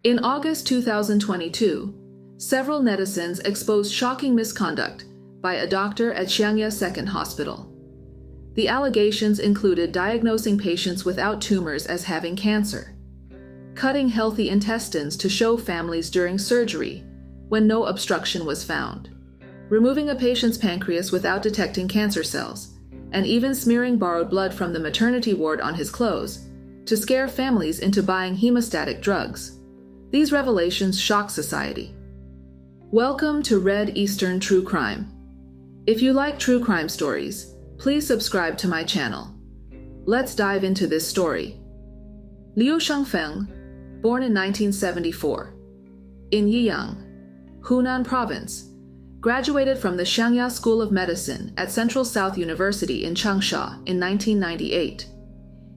In August 2022, several netizens exposed shocking misconduct by a doctor at Xiangya Second Hospital. The allegations included diagnosing patients without tumors as having cancer, cutting healthy intestines to show families during surgery when no obstruction was found, removing a patient's pancreas without detecting cancer cells, and even smearing borrowed blood from the maternity ward on his clothes to scare families into buying hemostatic drugs. These revelations shock society. Welcome to Red Eastern True Crime. If you like true crime stories, please subscribe to my channel. Let's dive into this story. Liu Shangfeng, born in 1974, in Yiyang, Hunan Province, graduated from the Xiangya School of Medicine at Central South University in Changsha in 1998.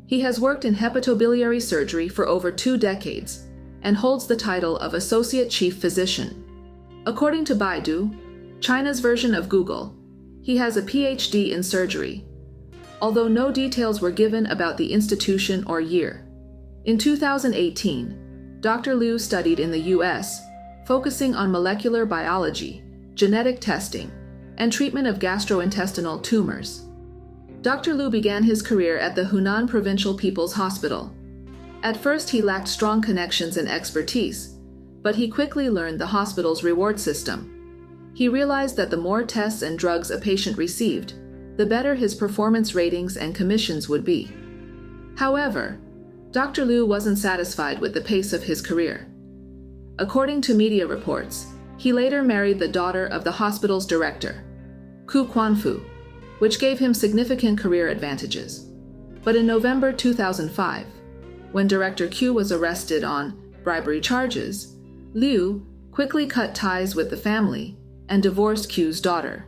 He has worked in hepatobiliary surgery for over 2 decades and holds the title of Associate Chief Physician. According to Baidu, China's version of Google, he has a PhD in surgery, although no details were given about the institution or year. In 2018, Dr. Liu studied in the US, focusing on molecular biology, genetic testing, and treatment of gastrointestinal tumors. Dr. Liu began his career at the Hunan Provincial People's Hospital. At first, he lacked strong connections and expertise, but he quickly learned the hospital's reward system. He realized that the more tests and drugs a patient received, the better his performance ratings and commissions would be. However, Dr. Liu wasn't satisfied with the pace of his career. According to media reports, he later married the daughter of the hospital's director, Ku Quanfu, which gave him significant career advantages. But in November 2005, when Director Q was arrested on bribery charges, Liu quickly cut ties with the family and divorced Q's daughter.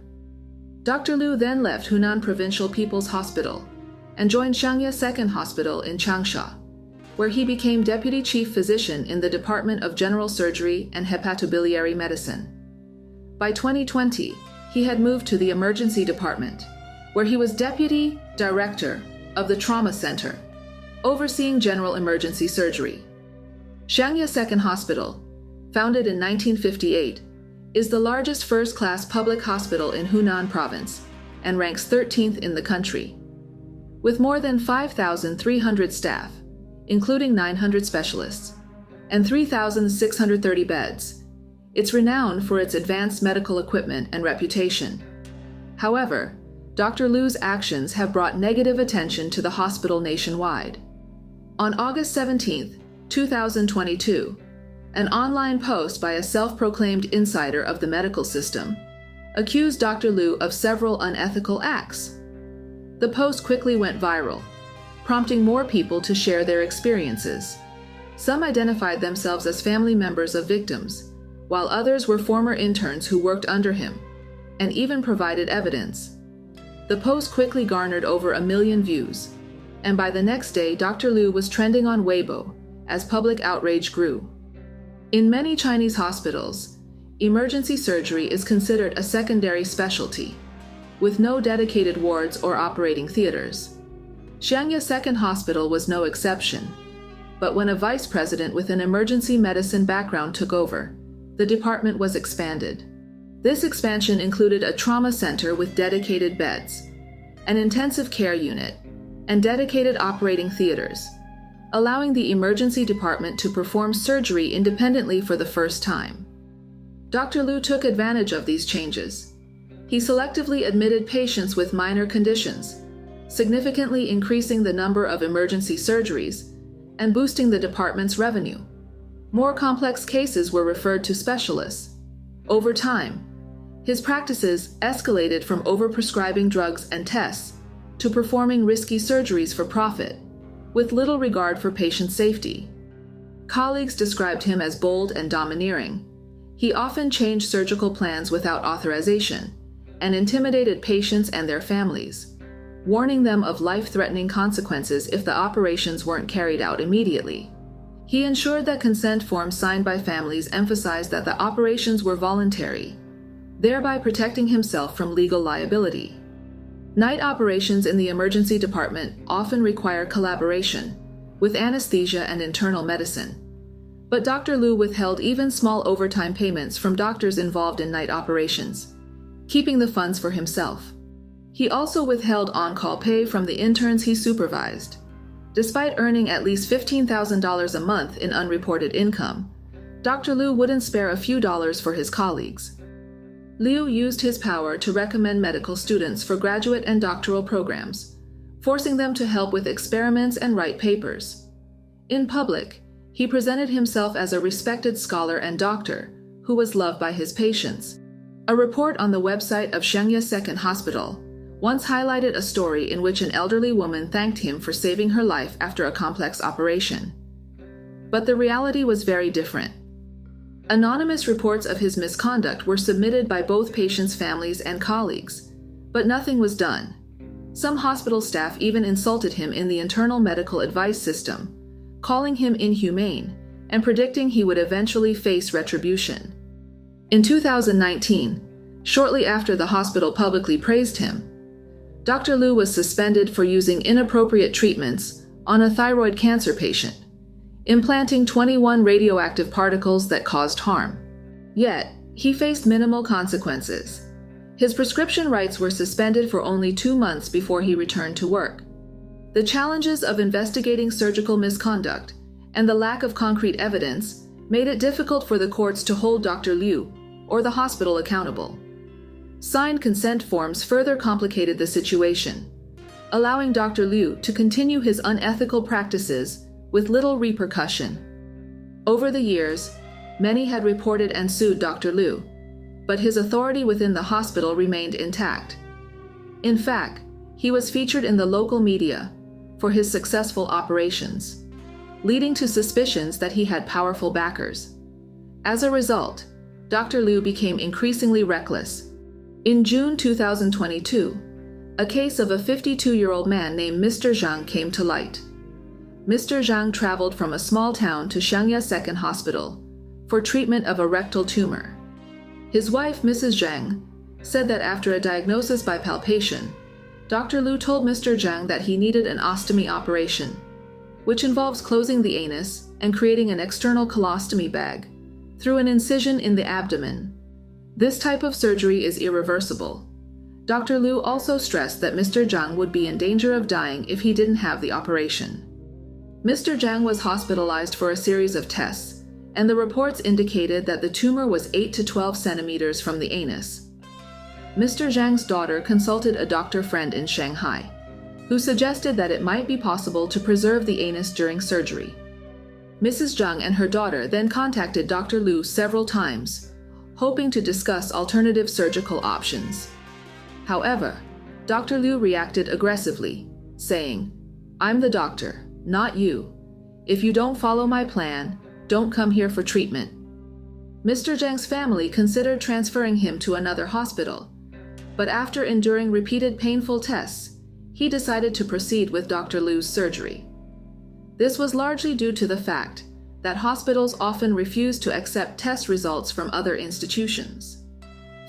Dr. Liu then left Hunan Provincial People's Hospital and joined Xiangya Second Hospital in Changsha, where he became Deputy Chief Physician in the Department of General Surgery and Hepatobiliary Medicine. By 2020, he had moved to the Emergency Department, where he was Deputy Director of the Trauma Center, overseeing general emergency surgery. Xiangya Second Hospital, founded in 1958, is the largest first-class public hospital in Hunan Province and ranks 13th in the country. With more than 5,300 staff, including 900 specialists, and 3,630 beds, it's renowned for its advanced medical equipment and reputation. However, Dr. Liu's actions have brought negative attention to the hospital nationwide. On August 17, 2022, an online post by a self-proclaimed insider of the medical system accused Dr. Liu of several unethical acts. The post quickly went viral, prompting more people to share their experiences. Some identified themselves as family members of victims, while others were former interns who worked under him, and even provided evidence. The post quickly garnered over 1 million views, and by the next day, Dr. Liu was trending on Weibo as public outrage grew. In many Chinese hospitals, emergency surgery is considered a secondary specialty, with no dedicated wards or operating theaters. Xiangya Second Hospital was no exception, but when a vice president with an emergency medicine background took over, the department was expanded. This expansion included a trauma center with dedicated beds, an intensive care unit, and dedicated operating theaters, allowing the emergency department to perform surgery independently for the first time. Dr. Liu took advantage of these changes. He selectively admitted patients with minor conditions, significantly increasing the number of emergency surgeries and boosting the department's revenue. More complex cases were referred to specialists. Over time, his practices escalated from overprescribing drugs and tests to performing risky surgeries for profit, with little regard for patient safety. Colleagues described him as bold and domineering. He often changed surgical plans without authorization and intimidated patients and their families, warning them of life-threatening consequences if the operations weren't carried out immediately. He ensured that consent forms signed by families emphasized that the operations were voluntary, thereby protecting himself from legal liability. Night operations in the emergency department often require collaboration with anesthesia and internal medicine. But Dr. Liu withheld even small overtime payments from doctors involved in night operations, keeping the funds for himself. He also withheld on-call pay from the interns he supervised. Despite earning at least $15,000 a month in unreported income, Dr. Liu wouldn't spare a few dollars for his colleagues. Liu used his power to recommend medical students for graduate and doctoral programs, forcing them to help with experiments and write papers. In public, he presented himself as a respected scholar and doctor who was loved by his patients. A report on the website of Xiangya Second Hospital once highlighted a story in which an elderly woman thanked him for saving her life after a complex operation. But the reality was very different. Anonymous reports of his misconduct were submitted by both patients' families and colleagues, but nothing was done. Some hospital staff even insulted him in the internal medical advice system, calling him inhumane and predicting he would eventually face retribution. In 2019, shortly after the hospital publicly praised him, Dr. Liu was suspended for using inappropriate treatments on a thyroid cancer patient, implanting 21 radioactive particles that caused harm. Yet, he faced minimal consequences. His prescription rights were suspended for only 2 months before he returned to work. The challenges of investigating surgical misconduct and the lack of concrete evidence made it difficult for the courts to hold Dr. Liu or the hospital accountable. Signed consent forms further complicated the situation, allowing Dr. Liu to continue his unethical practices with little repercussion. Over the years, many had reported and sued Dr. Liu, but his authority within the hospital remained intact. In fact, he was featured in the local media for his successful operations, leading to suspicions that he had powerful backers. As a result, Dr. Liu became increasingly reckless. In June 2022, a case of a 52-year-old man named Mr. Zhang came to light. Mr. Zhang traveled from a small town to Xiangya Second Hospital for treatment of a rectal tumor. His wife, Mrs. Zhang, said that after a diagnosis by palpation, Dr. Liu told Mr. Zhang that he needed an ostomy operation, which involves closing the anus and creating an external colostomy bag through an incision in the abdomen. This type of surgery is irreversible. Dr. Liu also stressed that Mr. Zhang would be in danger of dying if he didn't have the operation. Mr. Zhang was hospitalized for a series of tests, and the reports indicated that the tumor was 8 to 12 centimeters from the anus. Mr. Zhang's daughter consulted a doctor friend in Shanghai, who suggested that it might be possible to preserve the anus during surgery. Mrs. Zhang and her daughter then contacted Dr. Liu several times, hoping to discuss alternative surgical options. However, Dr. Liu reacted aggressively, saying, "I'm the doctor, not you. If you don't follow my plan, don't come here for treatment." Mr. Zhang's family considered transferring him to another hospital, but after enduring repeated painful tests, he decided to proceed with Dr. Liu's surgery. This was largely due to the fact that hospitals often refuse to accept test results from other institutions,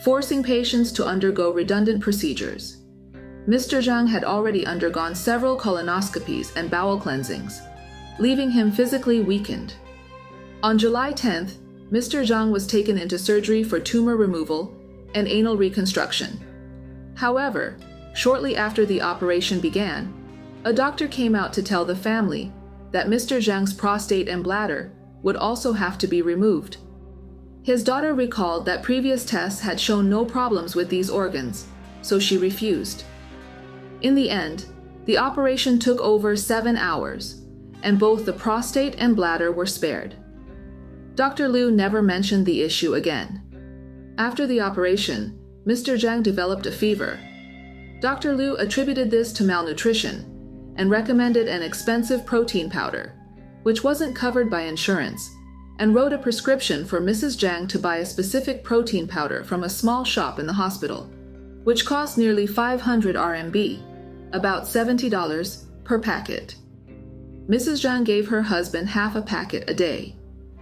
forcing patients to undergo redundant procedures. Mr. Zhang had already undergone several colonoscopies and bowel cleansings, leaving him physically weakened. On July 10th, Mr. Zhang was taken into surgery for tumor removal and anal reconstruction. However, shortly after the operation began, a doctor came out to tell the family that Mr. Zhang's prostate and bladder would also have to be removed. His daughter recalled that previous tests had shown no problems with these organs, so she refused. In the end, the operation took over 7 hours, and both the prostate and bladder were spared. Dr. Liu never mentioned the issue again. After the operation, Mr. Zhang developed a fever. Dr. Liu attributed this to malnutrition and recommended an expensive protein powder, which wasn't covered by insurance, and wrote a prescription for Mrs. Zhang to buy a specific protein powder from a small shop in the hospital, which cost nearly 500 RMB, about $70 per packet. Mrs. Zhang gave her husband half a packet a day.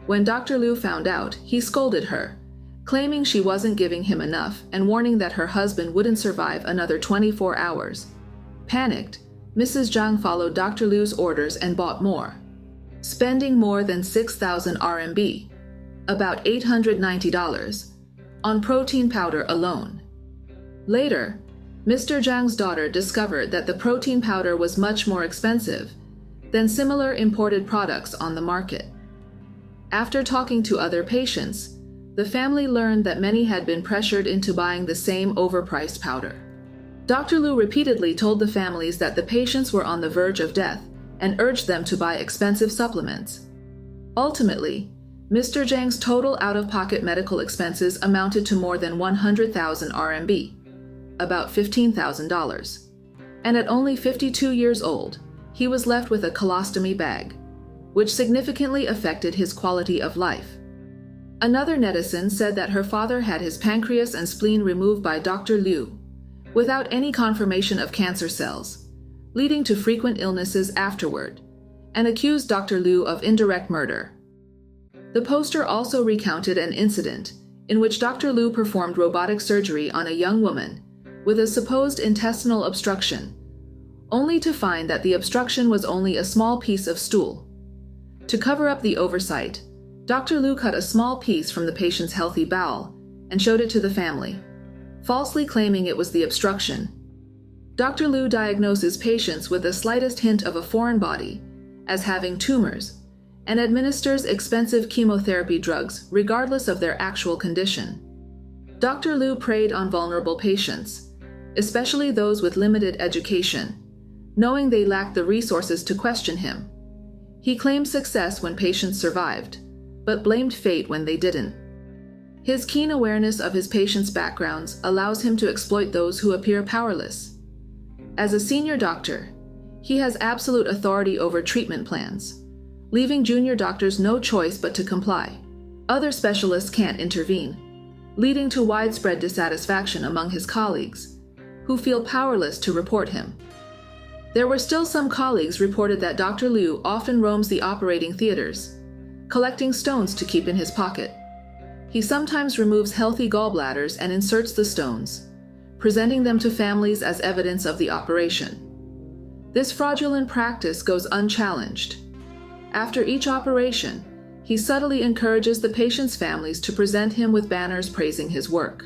When Dr. Liu found out, he scolded her, claiming she wasn't giving him enough and warning that her husband wouldn't survive another 24 hours. Panicked, Mrs. Zhang followed Dr. Liu's orders and bought more. spending more than 6,000 RMB, about $890, on protein powder alone. Later, Mr. Zhang's daughter discovered that the protein powder was much more expensive than similar imported products on the market. After talking to other patients, the family learned that many had been pressured into buying the same overpriced powder. Dr. Liu repeatedly told the families that the patients were on the verge of death and urged them to buy expensive supplements. Ultimately, Mr. Zhang's total out-of-pocket medical expenses amounted to more than 100,000 RMB, about $15,000. And at only 52 years old, he was left with a colostomy bag, which significantly affected his quality of life. Another netizen said that her father had his pancreas and spleen removed by Dr. Liu, without any confirmation of cancer cells, leading to frequent illnesses afterward, and accused Dr. Liu of indirect murder. The poster also recounted an incident in which Dr. Liu performed robotic surgery on a young woman with a supposed intestinal obstruction, only to find that the obstruction was only a small piece of stool. To cover up the oversight, Dr. Liu cut a small piece from the patient's healthy bowel and showed it to the family, falsely claiming it was the obstruction. Dr. Liu diagnoses patients with the slightest hint of a foreign body as having tumors and administers expensive chemotherapy drugs regardless of their actual condition. Dr. Liu preyed on vulnerable patients, especially those with limited education, knowing they lacked the resources to question him. He claimed success when patients survived, but blamed fate when they didn't. His keen awareness of his patients' backgrounds allows him to exploit those who appear powerless. As a senior doctor, he has absolute authority over treatment plans, leaving junior doctors no choice but to comply. Other specialists can't intervene, leading to widespread dissatisfaction among his colleagues, who feel powerless to report him. There were still some colleagues reported that Dr. Liu often roams the operating theaters, collecting stones to keep in his pocket. He sometimes removes healthy gallbladders and inserts the stones, presenting them to families as evidence of the operation. This fraudulent practice goes unchallenged. After each operation, he subtly encourages the patient's families to present him with banners praising his work.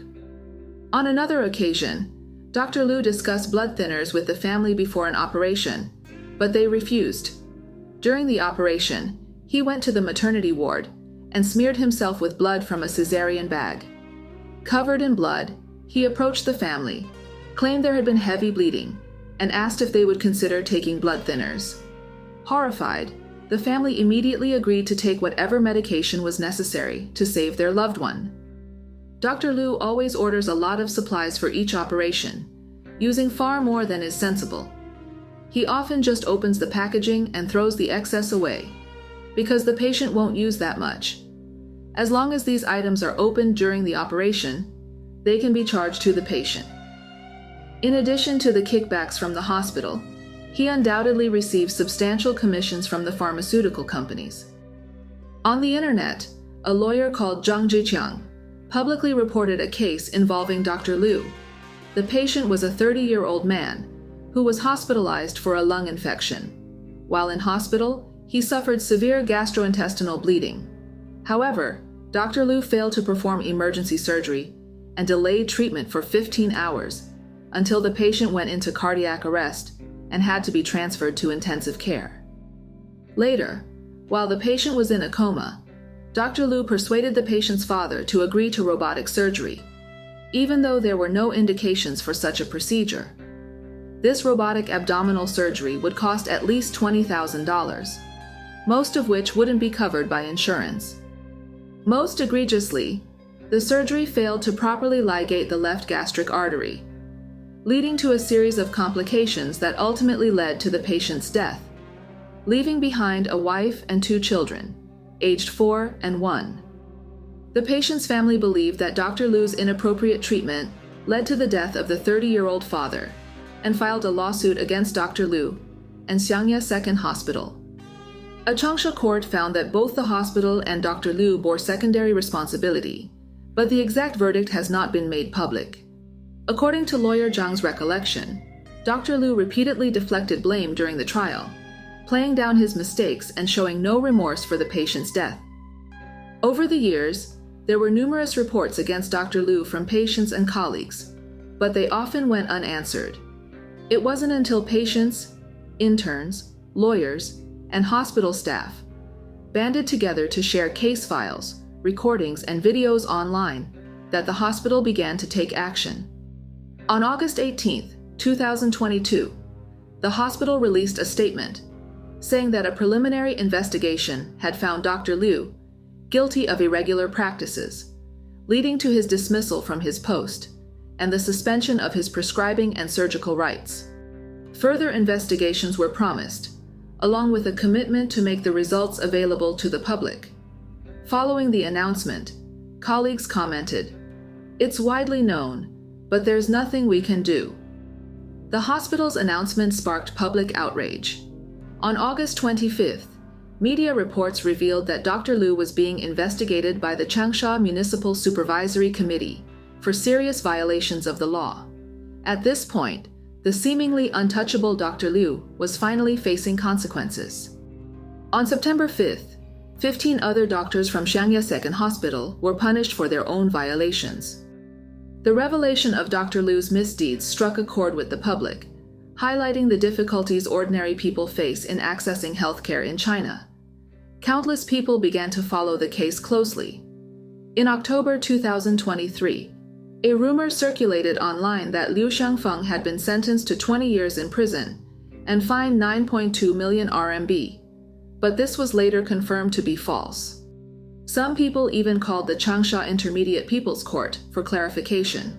On another occasion, Dr. Liu discussed blood thinners with the family before an operation, but they refused. During the operation, he went to the maternity ward and smeared himself with blood from a cesarean bag. Covered in blood, he approached the family, claimed there had been heavy bleeding, and asked if they would consider taking blood thinners. Horrified, the family immediately agreed to take whatever medication was necessary to save their loved one. Dr. Liu always orders a lot of supplies for each operation, using far more than is sensible. He often just opens the packaging and throws the excess away, because the patient won't use that much. As long as these items are opened during the operation, they can be charged to the patient. In addition to the kickbacks from the hospital, he undoubtedly receives substantial commissions from the pharmaceutical companies. On the internet, a lawyer called Zhang Jiqiang publicly reported a case involving Dr. Liu. The patient was a 30-year-old man who was hospitalized for a lung infection. While in hospital, he suffered severe gastrointestinal bleeding. However, Dr. Liu failed to perform emergency surgery and delayed treatment for 15 hours until the patient went into cardiac arrest and had to be transferred to intensive care. Later, while the patient was in a coma, Dr. Liu persuaded the patient's father to agree to robotic surgery, even though there were no indications for such a procedure. This robotic abdominal surgery would cost at least $20,000, most of which wouldn't be covered by insurance. Most egregiously, the surgery failed to properly ligate the left gastric artery, leading to a series of complications that ultimately led to the patient's death, leaving behind a wife and 2 children, aged 4 and 1. The patient's family believed that Dr. Liu's inappropriate treatment led to the death of the 30-year-old father and filed a lawsuit against Dr. Liu and Xiangya Second Hospital. A Changsha court found that both the hospital and Dr. Liu bore secondary responsibility, but the exact verdict has not been made public. According to lawyer Zhang's recollection, Dr. Liu repeatedly deflected blame during the trial, playing down his mistakes and showing no remorse for the patient's death. Over the years, there were numerous reports against Dr. Liu from patients and colleagues, but they often went unanswered. It wasn't until patients, interns, lawyers, and hospital staff banded together to share case files, recordings, and videos online that the hospital began to take action. On August 18, 2022, the hospital released a statement saying that a preliminary investigation had found Dr. Liu guilty of irregular practices, leading to his dismissal from his post and the suspension of his prescribing and surgical rights. Further investigations were promised, along with a commitment to make the results available to the public. Following the announcement, colleagues commented, "It's widely known, but there's nothing we can do." The hospital's announcement sparked public outrage. On August 25th, media reports revealed that Dr. Liu was being investigated by the Changsha Municipal Supervisory Committee for serious violations of the law. At this point, the seemingly untouchable Dr. Liu was finally facing consequences. On September 5th, 15 other doctors from Xiangya Second Hospital were punished for their own violations. The revelation of Dr. Liu's misdeeds struck a chord with the public, highlighting the difficulties ordinary people face in accessing healthcare in China. Countless people began to follow the case closely. In October 2023, a rumor circulated online that Liu Xiangfeng had been sentenced to 20 years in prison and fined 9.2 million RMB, but this was later confirmed to be false. Some people even called the Changsha Intermediate People's Court for clarification,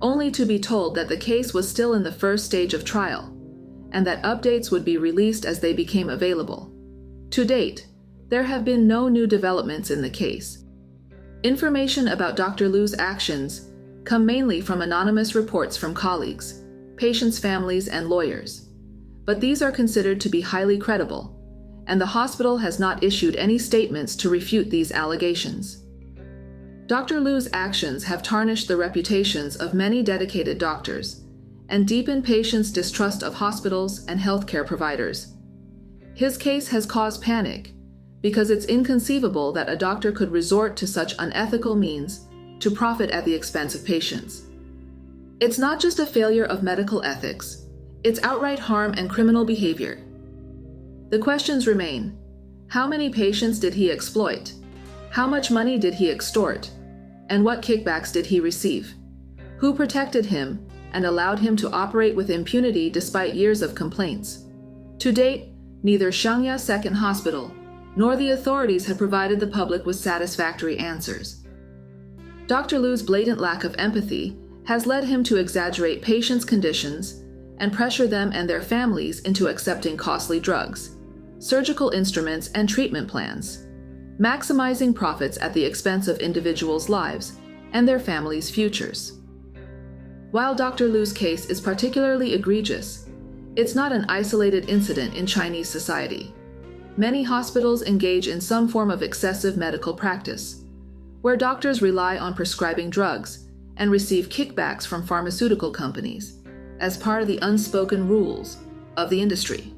only to be told that the case was still in the first stage of trial, and that updates would be released as they became available. To date, there have been no new developments in the case. Information about Dr. Liu's actions come mainly from anonymous reports from colleagues, patients' families, and lawyers. But these are considered to be highly credible, and the hospital has not issued any statements to refute these allegations. Dr. Liu's actions have tarnished the reputations of many dedicated doctors and deepened patients' distrust of hospitals and healthcare providers. His case has caused panic because it's inconceivable that a doctor could resort to such unethical means to profit at the expense of patients. It's not just a failure of medical ethics, it's outright harm and criminal behavior. The questions remain: how many patients did he exploit? How much money did he extort? And what kickbacks did he receive? Who protected him and allowed him to operate with impunity despite years of complaints? To date, neither Xiangya Second Hospital nor the authorities have provided the public with satisfactory answers. Dr. Liu's blatant lack of empathy has led him to exaggerate patients' conditions and pressure them and their families into accepting costly drugs, surgical instruments, and treatment plans, maximizing profits at the expense of individuals' lives and their families' futures. While Dr. Liu's case is particularly egregious, it's not an isolated incident in Chinese society. Many hospitals engage in some form of excessive medical practice, where doctors rely on prescribing drugs and receive kickbacks from pharmaceutical companies as part of the unspoken rules of the industry.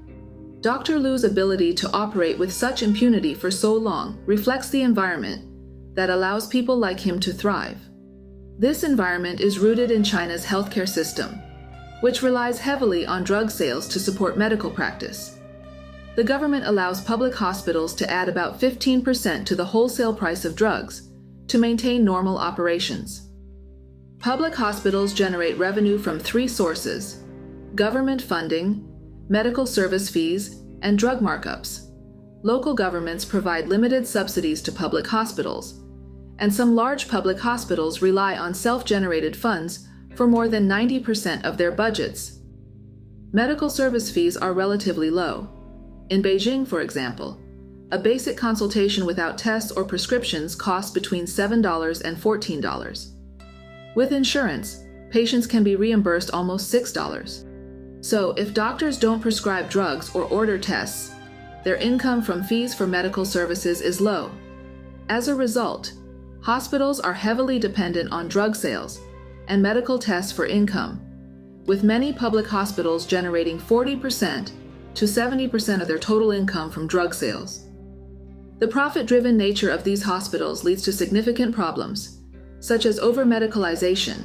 Dr. Liu's ability to operate with such impunity for so long reflects the environment that allows people like him to thrive. This environment is rooted in China's healthcare system, which relies heavily on drug sales to support medical practice. The government allows public hospitals to add about 15% to the wholesale price of drugs to maintain normal operations. Public hospitals generate revenue from three sources: government funding, medical service fees, and drug markups. Local governments provide limited subsidies to public hospitals, and some large public hospitals rely on self-generated funds for more than 90% of their budgets. Medical service fees are relatively low. In Beijing, for example, a basic consultation without tests or prescriptions costs between $7 and $14. With insurance, patients can be reimbursed almost $6. So, if doctors don't prescribe drugs or order tests, their income from fees for medical services is low. As a result, hospitals are heavily dependent on drug sales and medical tests for income, with many public hospitals generating 40% to 70% of their total income from drug sales. The profit-driven nature of these hospitals leads to significant problems, such as over-medicalization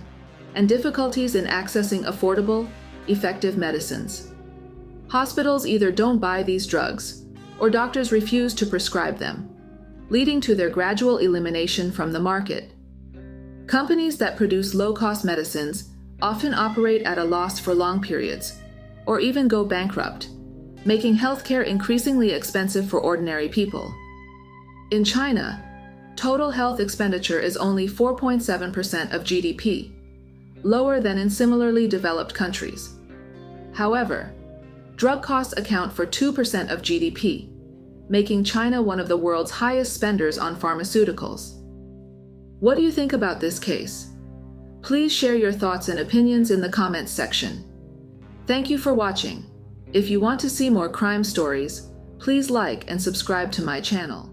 and difficulties in accessing affordable, effective medicines. Hospitals either don't buy these drugs, or doctors refuse to prescribe them, leading to their gradual elimination from the market. Companies that produce low-cost medicines often operate at a loss for long periods, or even go bankrupt, making healthcare increasingly expensive for ordinary people. In China, total health expenditure is only 4.7% of GDP, lower than in similarly developed countries. However, drug costs account for 2% of GDP, making China one of the world's highest spenders on pharmaceuticals. What do you think about this case? Please share your thoughts and opinions in the comments section. Thank you for watching. If you want to see more crime stories, please like and subscribe to my channel.